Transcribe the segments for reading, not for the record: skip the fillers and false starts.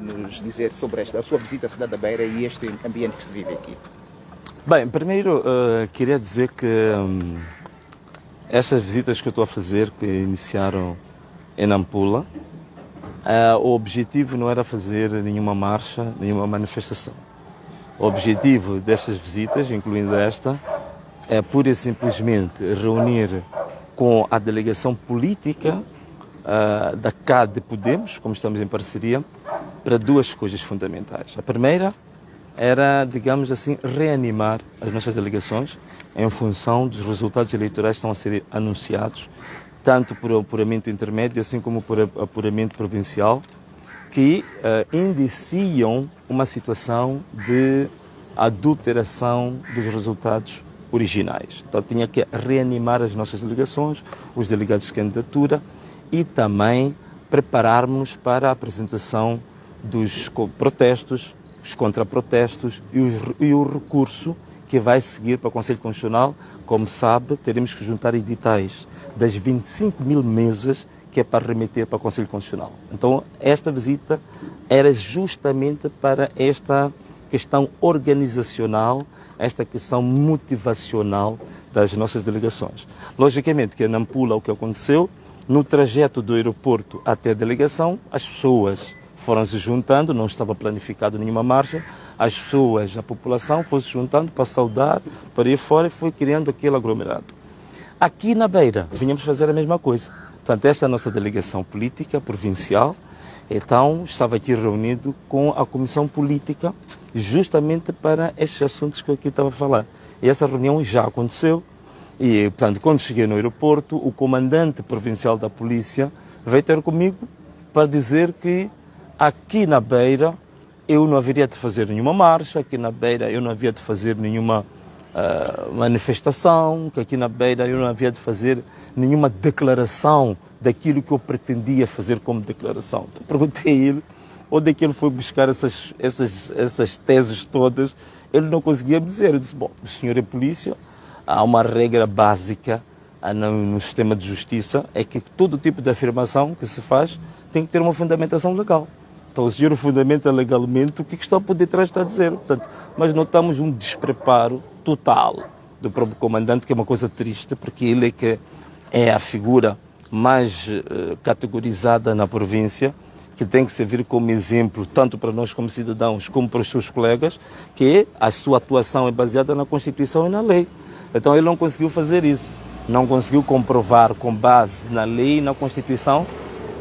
nos dizer sobre a sua visita à cidade da Beira e este ambiente que se vive aqui? Bem, primeiro queria dizer que estas visitas que eu estou a fazer, que iniciaram em Nampula, o objetivo não era fazer nenhuma marcha, nenhuma manifestação. O objetivo destas visitas, incluindo esta, é pura e simplesmente reunir com a delegação política da CAD Podemos, como estamos em parceria, para duas coisas fundamentais. A primeira era, digamos assim, reanimar as nossas delegações em função dos resultados eleitorais que estão a ser anunciados, tanto por apuramento intermédio, assim como por apuramento provincial, que indiciam uma situação de adulteração dos resultados originais. Então tinha que reanimar as nossas delegações, os delegados de candidatura e também prepararmos para a apresentação dos protestos, os contraprotestos e o recurso que vai seguir para o Conselho Constitucional. Como sabe, teremos que juntar editais das 25 mil mesas que é para remeter para o Conselho Constitucional. Então, esta visita era justamente para esta questão organizacional, esta questão motivacional das nossas delegações. Logicamente que em Nampula o que aconteceu, no trajeto do aeroporto até a delegação, as pessoas foram se juntando, não estava planificado nenhuma marcha, as pessoas, a população foi se juntando para saudar, para ir fora e foi criando aquele aglomerado. Aqui na Beira, vinhamos fazer a mesma coisa. Portanto, esta é a nossa delegação política provincial, então estava aqui reunido com a comissão política justamente para estes assuntos que eu aqui estava a falar. E essa reunião já aconteceu e, portanto, quando cheguei no aeroporto, o comandante provincial da polícia veio ter comigo para dizer que aqui na Beira eu não haveria de fazer nenhuma marcha, aqui na Beira eu não havia de fazer nenhuma manifestação, que aqui na Beira eu não havia de fazer nenhuma declaração daquilo que eu pretendia fazer como declaração. Então, perguntei a ele onde é que ele foi buscar essas teses todas. Ele não conseguia me dizer. Eu disse, bom, o senhor é polícia, há uma regra básica no sistema de justiça, é que todo tipo de afirmação que se faz tem que ter uma fundamentação legal. Então, o senhor fundamenta legalmente o que está por detrás está a dizer. Portanto, mas notamos um despreparo total do próprio comandante, que é uma coisa triste, porque ele é que é a figura mais categorizada na província, que tem que servir como exemplo, tanto para nós como cidadãos, como para os seus colegas, que a sua atuação é baseada na Constituição e na lei. Então, ele não conseguiu fazer isso. Não conseguiu comprovar com base na lei e na Constituição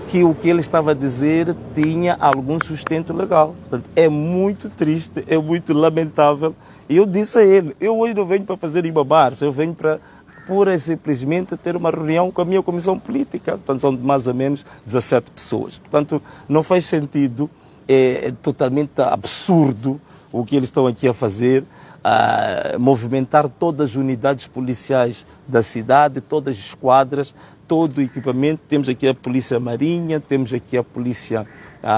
que o que ele estava a dizer tinha algum sustento legal. Portanto, é muito triste, é muito lamentável. E eu disse a ele, eu hoje não venho para fazer nenhuma marcha, eu venho para pura e simplesmente ter uma reunião com a minha comissão política. Portanto, são mais ou menos 17 pessoas. Portanto, não faz sentido, é totalmente absurdo o que eles estão aqui a fazer, a movimentar todas as unidades policiais da cidade, todas as esquadras, todo o equipamento. Temos aqui a Polícia Marinha, temos aqui a Polícia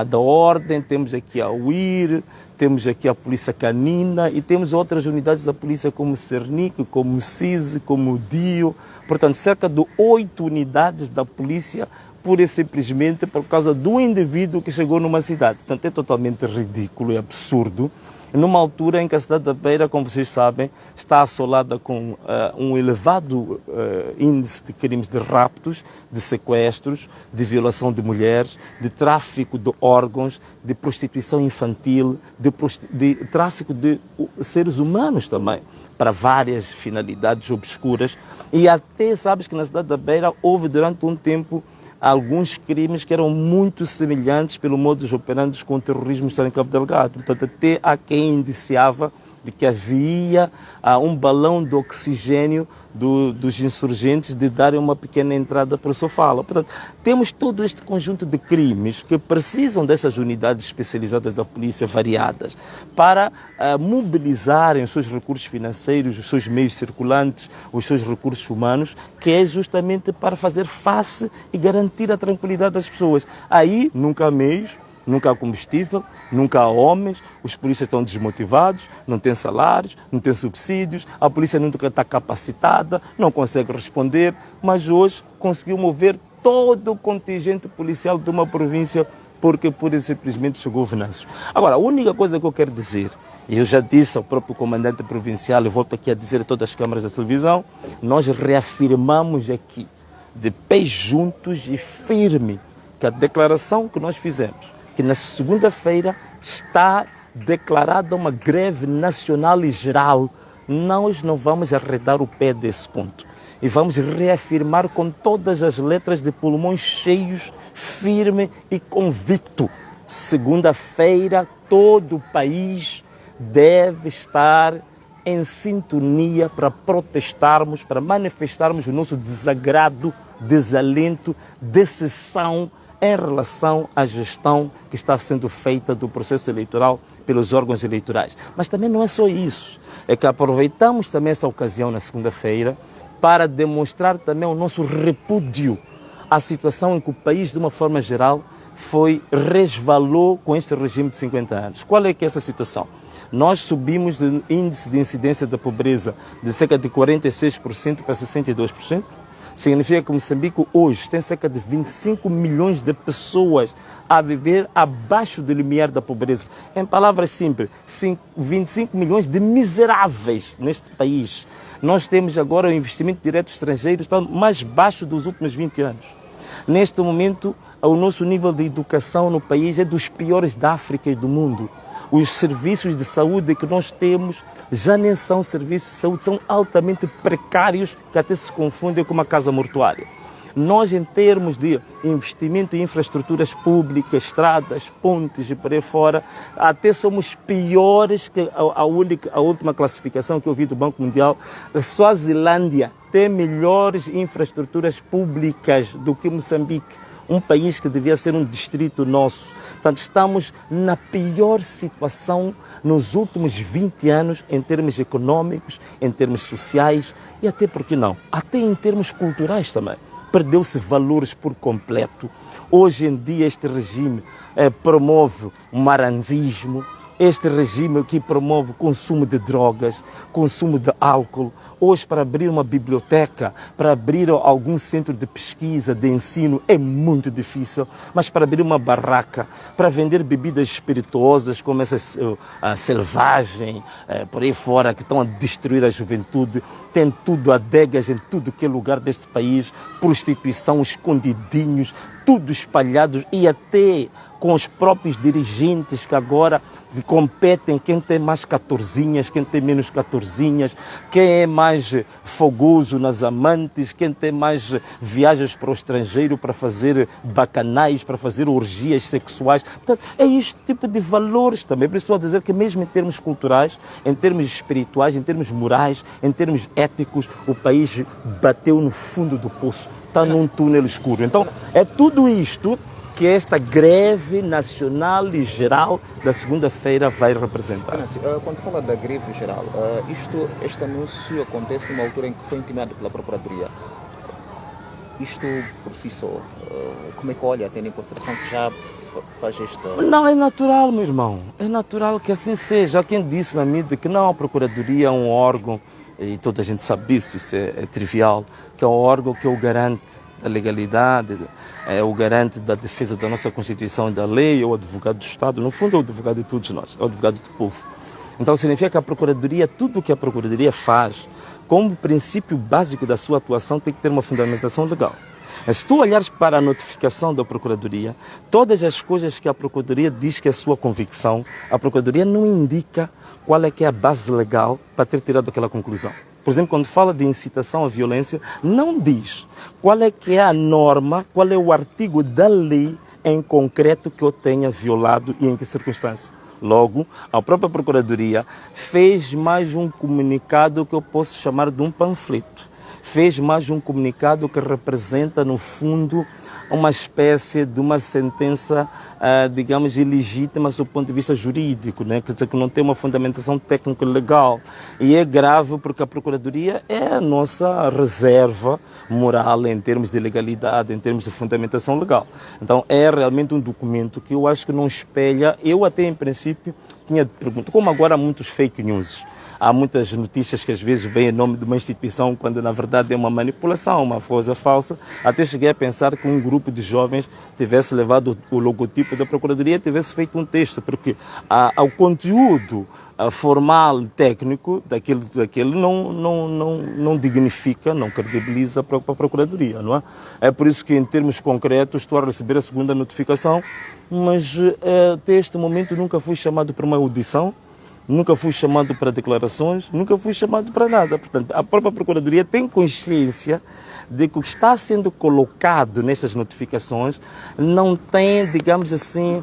da Ordem, temos aqui a UIR, temos aqui a Polícia Canina e temos outras unidades da Polícia como o Cernic, como o CISE, como o DIO. Portanto, cerca de 8 unidades da Polícia, pura e simplesmente por causa do indivíduo que chegou numa cidade. Portanto, é totalmente ridículo e absurdo. Numa altura em que a cidade da Beira, como vocês sabem, está assolada com um elevado índice de crimes de raptos, de sequestros, de violação de mulheres, de tráfico de órgãos, de prostituição infantil, de tráfico de seres humanos também, para várias finalidades obscuras. E até sabes que na cidade da Beira houve durante um tempo alguns crimes que eram muito semelhantes pelo modus operandi com o terrorismo que está em Cabo Delgado. Portanto, até há quem indiciava de que havia um balão de oxigênio dos insurgentes de darem uma pequena entrada para o Sofala. Portanto, temos todo este conjunto de crimes que precisam dessas unidades especializadas da polícia variadas para mobilizarem os seus recursos financeiros, os seus meios circulantes, os seus recursos humanos, que é justamente para fazer face e garantir a tranquilidade das pessoas. Aí, nunca há meios, nunca há combustível, nunca há homens, os polícias estão desmotivados, não têm salários, não têm subsídios, a polícia nunca está capacitada, não consegue responder, mas hoje conseguiu mover todo o contingente policial de uma província porque pura e simplesmente chegou o Venâncio. Agora, a única coisa que eu quero dizer, e eu já disse ao próprio comandante provincial, e volto aqui a dizer a todas as câmaras da televisão, nós reafirmamos aqui, de pés juntos e firme, que a declaração que nós fizemos, que na segunda-feira está declarada uma greve nacional e geral, nós não vamos arredar o pé desse ponto. E vamos reafirmar com todas as letras de pulmões cheios, firme e convicto. Segunda-feira, todo o país deve estar em sintonia para protestarmos, para manifestarmos o nosso desagrado, desalento, decepção em relação à gestão que está sendo feita do processo eleitoral pelos órgãos eleitorais. Mas também não é só isso, é que aproveitamos também essa ocasião na segunda-feira para demonstrar também o nosso repúdio à situação em que o país, de uma forma geral, resvalou com este regime de 50 anos. Qual é que é essa situação? Nós subimos o índice de incidência da pobreza de cerca de 46% para 62%. Significa que Moçambique hoje tem cerca de 25 milhões de pessoas a viver abaixo do limiar da pobreza. Em palavras simples, 25 milhões de miseráveis neste país. Nós temos agora o investimento direto estrangeiro está mais baixo dos últimos 20 anos. Neste momento, o nosso nível de educação no país é dos piores da África e do mundo. Os serviços de saúde que nós temos já nem são serviços de saúde, são altamente precários, que até se confundem com uma casa mortuária. Nós, em termos de investimento em infraestruturas públicas, estradas, pontes e por aí fora, até somos piores que a última classificação que eu vi do Banco Mundial. A Suazilândia tem melhores infraestruturas públicas do que Moçambique, um país que devia ser um distrito nosso. Portanto, estamos na pior situação nos últimos 20 anos em termos econômicos, em termos sociais e até, por que não, até em termos culturais também. Perdeu-se valores por completo. Hoje em dia este regime promove o maranzismo, este regime aqui promove o consumo de drogas, consumo de álcool. Hoje, para abrir uma biblioteca, para abrir algum centro de pesquisa, de ensino, é muito difícil. Mas para abrir uma barraca, para vender bebidas espirituosas como essa selvagem, por aí fora, que estão a destruir a juventude, tem tudo, adegas em tudo que é lugar deste país, prostituição, escondidinhos, tudo espalhados e até com os próprios dirigentes que agora competem quem tem mais 14, quem tem menos 14, quem é mais fogoso nas amantes, quem tem mais viagens para o estrangeiro para fazer bacanais, para fazer orgias sexuais. Portanto, é este tipo de valores também. Por isso estou a dizer que mesmo em termos culturais, em termos espirituais, em termos morais, em termos éticos, o país bateu no fundo do poço, está num túnel escuro. Então, é tudo isto que esta greve nacional e geral da segunda-feira vai representar. Quando fala da greve geral, este anúncio acontece numa altura em que foi intimado pela Procuradoria. Isto por si só, como é que olha, tendo em consideração que já faz esta... Não, é natural, meu irmão. É natural que assim seja. Há quem disse a mim que não, a Procuradoria é um órgão, e toda a gente sabe disso, isso é trivial, que é um órgão que é o garante da legalidade, é o garante da defesa da nossa Constituição e da lei, é o advogado do Estado. No fundo, é o advogado de todos nós, é o advogado do povo. Então, significa que a Procuradoria, tudo o que a Procuradoria faz, como princípio básico da sua atuação, tem que ter uma fundamentação legal. Mas se tu olhares para a notificação da Procuradoria, todas as coisas que a Procuradoria diz que é a sua convicção, a Procuradoria não indica qual é que é a base legal para ter tirado aquela conclusão. Por exemplo, quando fala de incitação à violência, não diz qual é que é a norma, qual é o artigo da lei em concreto que eu tenha violado e em que circunstância. Logo, a própria Procuradoria fez mais um comunicado que eu posso chamar de um panfleto. Fez mais um comunicado que representa, no fundo, uma espécie de uma sentença, digamos, ilegítima do ponto de vista jurídico, né? Quer dizer, que não tem uma fundamentação técnico-legal. E é grave porque a Procuradoria é a nossa reserva moral em termos de legalidade, em termos de fundamentação legal. Então, é realmente um documento que eu acho que não espelha, eu até em princípio tinha pergunta, como agora há muitos fake news. há muitas notícias que às vezes vêm em nome de uma instituição quando na verdade é uma manipulação, uma coisa falsa. Até cheguei a pensar que um grupo de jovens tivesse levado o logotipo da Procuradoria e tivesse feito um texto, porque ao conteúdo formal, técnico, daquele não dignifica, não credibiliza a Procuradoria, não é? É por isso que, em termos concretos, estou a receber a segunda notificação, mas até este momento nunca fui chamado para uma audição, nunca fui chamado para declarações, nunca fui chamado para nada. Portanto, a própria Procuradoria tem consciência de que o que está sendo colocado nestas notificações não tem, digamos assim,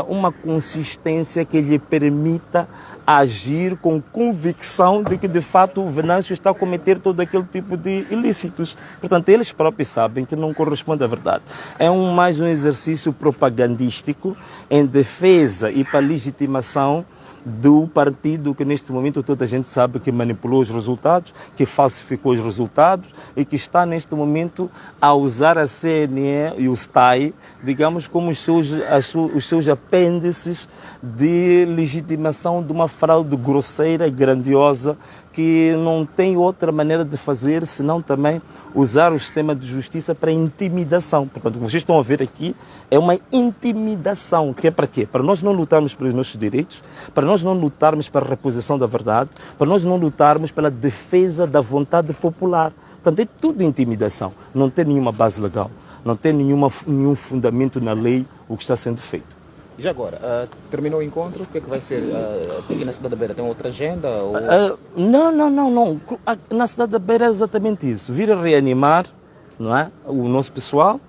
uma consistência que lhe permita agir com convicção de que, de fato, o Venâncio está a cometer todo aquele tipo de ilícitos. Portanto, eles próprios sabem que não corresponde à verdade. É mais um exercício propagandístico em defesa e para legitimação do partido que neste momento toda a gente sabe que manipulou os resultados, que falsificou os resultados e que está neste momento a usar a CNE e o STAI, digamos, como os seus apêndices de legitimação de uma fraude grosseira e grandiosa que não tem outra maneira de fazer senão também usar o sistema de justiça para intimidação. Portanto, o que vocês estão a ver aqui é uma intimidação, que é para quê? Para nós não lutarmos pelos nossos direitos, para nós não lutarmos pela reposição da verdade, para nós não lutarmos pela defesa da vontade popular. Portanto, é tudo intimidação. Não tem nenhuma base legal, não tem nenhum fundamento na lei o que está sendo feito. E já agora, terminou o encontro, o que é que vai ser? Aqui na Cidade da Beira tem outra agenda? Ou... Não. Na Cidade da Beira é exatamente isso. Vir a reanimar, não é, o nosso pessoal,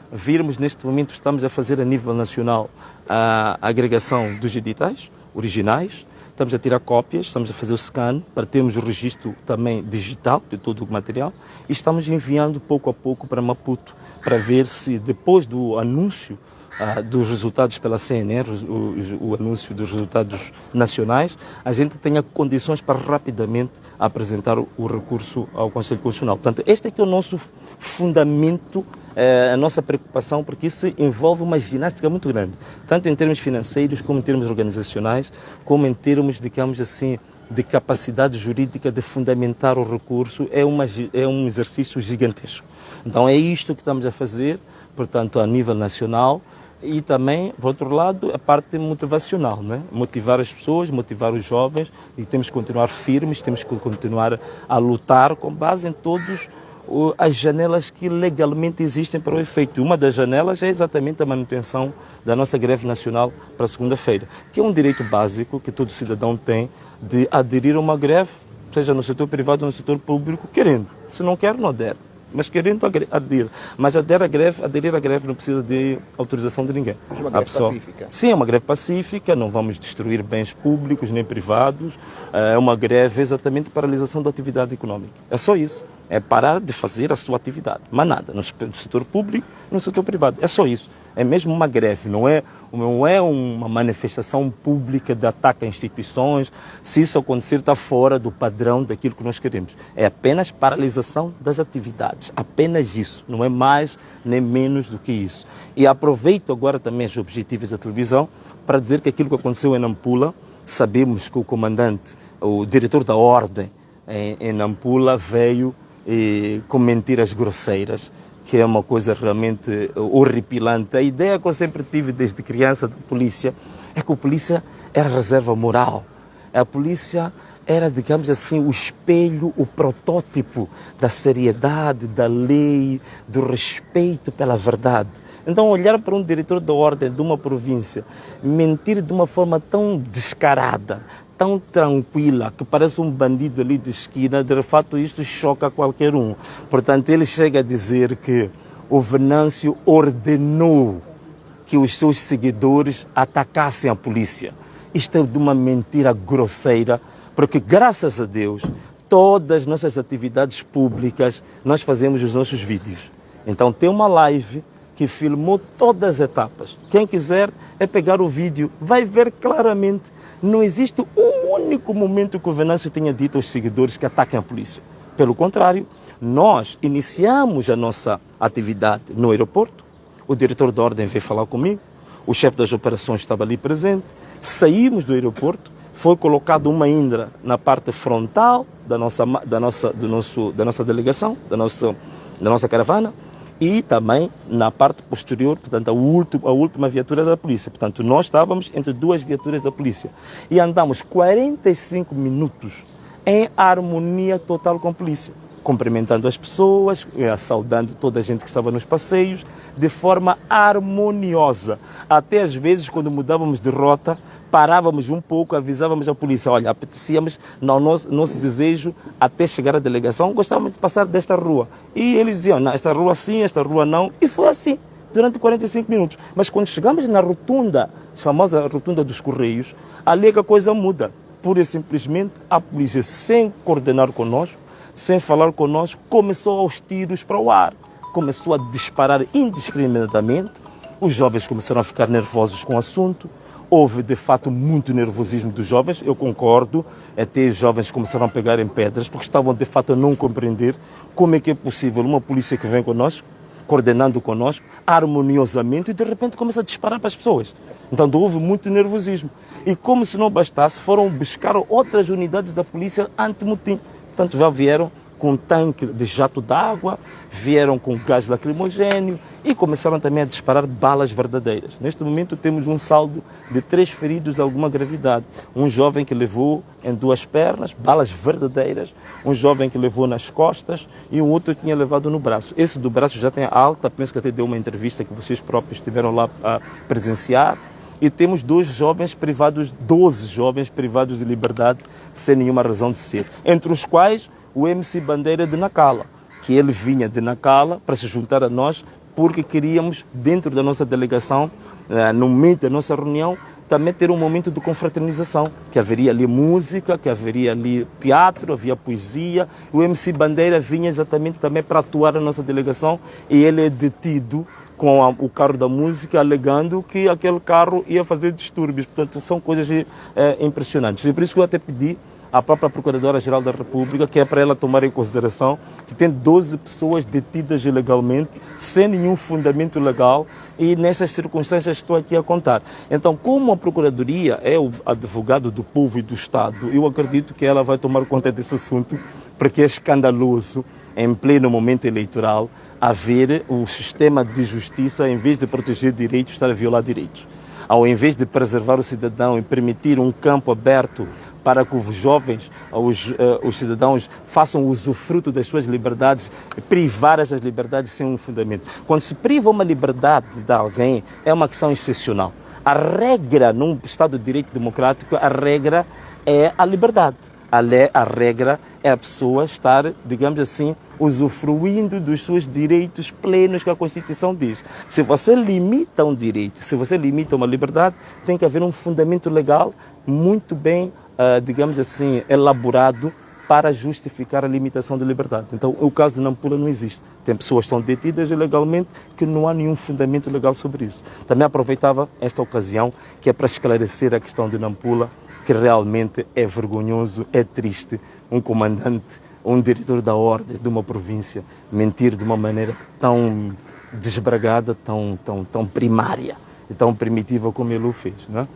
virmos neste momento, estamos a fazer a nível nacional a agregação dos editais originais, estamos a tirar cópias, estamos a fazer o scan para termos o registro também digital de todo o material e estamos enviando pouco a pouco para Maputo para ver se depois do anúncio dos resultados pela CNN, o anúncio dos resultados nacionais, a gente tenha condições para rapidamente apresentar o recurso ao Conselho Constitucional. Portanto, este é que é o nosso fundamento, a nossa preocupação, porque isso envolve uma ginástica muito grande, tanto em termos financeiros, como em termos organizacionais, como em termos, digamos assim, de capacidade jurídica de fundamentar o recurso. É um exercício gigantesco. Então é isto que estamos a fazer, portanto, a nível nacional. E também, por outro lado, a parte motivacional, né? Motivar as pessoas, motivar os jovens, e temos que continuar firmes, temos que continuar a lutar com base em todas as janelas que legalmente existem para o efeito. Uma das janelas é exatamente a manutenção da nossa greve nacional para segunda-feira, que é um direito básico que todo cidadão tem de aderir a uma greve, seja no setor privado ou no setor público, querendo. Se não quer, não adere. Mas querendo aderir. Mas aderir à greve não precisa de autorização de ninguém. É uma greve pacífica? Sim, é uma greve pacífica, não vamos destruir bens públicos nem privados. É uma greve exatamente de paralisação da atividade econômica. É só isso. É parar de fazer a sua atividade. Mas nada, no setor público e no setor privado. É só isso. É mesmo uma greve, não é uma manifestação pública de ataque a instituições. Se isso acontecer, está fora do padrão daquilo que nós queremos. É apenas paralisação das atividades. Apenas isso. Não é mais nem menos do que isso. E aproveito agora também os objetivos da televisão para dizer que aquilo que aconteceu em Nampula, sabemos que o comandante, o diretor da ordem em Nampula veio com mentiras grosseiras, que é uma coisa realmente horripilante. A ideia que eu sempre tive desde criança de polícia é que a polícia era reserva moral. A polícia era, digamos assim, o espelho, o protótipo da seriedade, da lei, do respeito pela verdade. Então, olhar para um diretor da ordem de uma província mentir de uma forma tão descarada, tão tranquila, que parece um bandido ali de esquina, de fato isto choca qualquer um. Portanto, ele chega a dizer que o Venâncio ordenou que os seus seguidores atacassem a polícia. Isto é de uma mentira grosseira, porque graças a Deus, todas as nossas atividades públicas, nós fazemos os nossos vídeos. Então tem uma live que filmou todas as etapas. Quem quiser é pegar o vídeo, vai ver claramente. Não existe um único momento que o Venâncio tenha dito aos seguidores que ataquem a polícia. Pelo contrário, nós iniciamos a nossa atividade no aeroporto, o diretor da ordem veio falar comigo, o chefe das operações estava ali presente, saímos do aeroporto, foi colocada uma indra na parte frontal da nossa delegação, da nossa caravana, e também na parte posterior, portanto, a última viatura da polícia. Portanto, nós estávamos entre duas viaturas da polícia e andamos 45 minutos em harmonia total com a polícia, cumprimentando as pessoas, saudando toda a gente que estava nos passeios, de forma harmoniosa. Até às vezes, quando mudávamos de rota, parávamos um pouco, avisávamos a polícia, olha, apetecíamos, no nosso desejo, até chegar à delegação, gostávamos de passar desta rua. E eles diziam, não, esta rua sim, esta rua não, e foi assim, durante 45 minutos. Mas quando chegamos na rotunda, a famosa rotunda dos Correios, ali é que a coisa muda. Pura e simplesmente, a polícia, sem coordenar conosco, sem falar conosco, começou aos tiros para o ar. Começou a disparar indiscriminadamente. Os jovens começaram a ficar nervosos com o assunto. Houve, de fato, muito nervosismo dos jovens, eu concordo. Até os jovens começaram a pegar em pedras, porque estavam, de fato, a não compreender como é que é possível uma polícia que vem conosco, coordenando conosco, harmoniosamente, e de repente começa a disparar para as pessoas. Então houve muito nervosismo. E como se não bastasse, foram buscar outras unidades da polícia anti-motim. Portanto, já vieram com um tanque de jato d'água, vieram com gás lacrimogéneo e começaram também a disparar balas verdadeiras. Neste momento temos um saldo de 3 feridos de alguma gravidade. Um jovem que levou em 2 pernas, balas verdadeiras, um jovem que levou nas costas e um outro que tinha levado no braço. Esse do braço já tem alta, penso que até deu uma entrevista que vocês próprios estiveram lá a presenciar. E temos 12 jovens privados de liberdade sem nenhuma razão de ser. Entre os quais o MC Bandeira de Nacala, que ele vinha de Nacala para se juntar a nós porque queríamos, dentro da nossa delegação, no meio da nossa reunião, também ter um momento de confraternização, que haveria ali música, que haveria ali teatro, havia poesia. O MC Bandeira vinha exatamente também para atuar na nossa delegação e ele é detido com o carro da música, alegando que aquele carro ia fazer distúrbios. Portanto, são coisas impressionantes. E por isso que eu até pedi à própria Procuradora-Geral da República, que é para ela tomar em consideração que tem 12 pessoas detidas ilegalmente, sem nenhum fundamento legal, e nessas circunstâncias estou aqui a contar. Então, como a Procuradoria é o advogado do povo e do Estado, eu acredito que ela vai tomar conta desse assunto, porque é escandaloso, em pleno momento eleitoral, haver o sistema de justiça, em vez de proteger direitos, estar a violar direitos. Ao invés de preservar o cidadão e permitir um campo aberto para que os jovens, os cidadãos façam usufruto das suas liberdades, privar essas liberdades sem um fundamento. Quando se priva uma liberdade de alguém, é uma questão excepcional. A regra num Estado de Direito Democrático, a regra é a liberdade. A regra é a pessoa estar, digamos assim, usufruindo dos seus direitos plenos que a Constituição diz. Se você limita um direito, se você limita uma liberdade, tem que haver um fundamento legal muito bem, digamos assim, elaborado para justificar a limitação da liberdade. Então, o caso de Nampula não existe. Tem pessoas que são detidas ilegalmente que não há nenhum fundamento legal sobre isso. Também aproveitava esta ocasião, que é para esclarecer a questão de Nampula, que realmente é vergonhoso, é triste, um comandante, um diretor da ordem de uma província mentir de uma maneira tão desbragada, tão primária e tão primitiva como ele o fez, não é?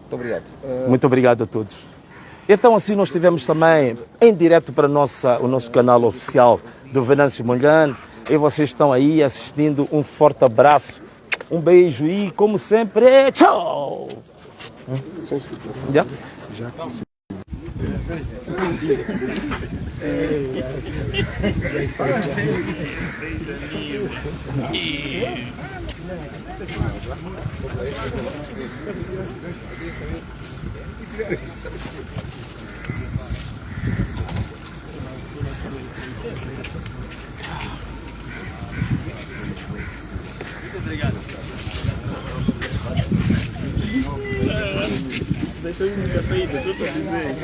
Muito obrigado. Muito obrigado a todos. Então assim nós tivemos também em direto para o nosso canal oficial do Venâncio Mondlane, e vocês estão aí assistindo. Um forte abraço, um beijo e, como sempre, tchau! Já? Já. Deixa eu ir saída, estou a dizer.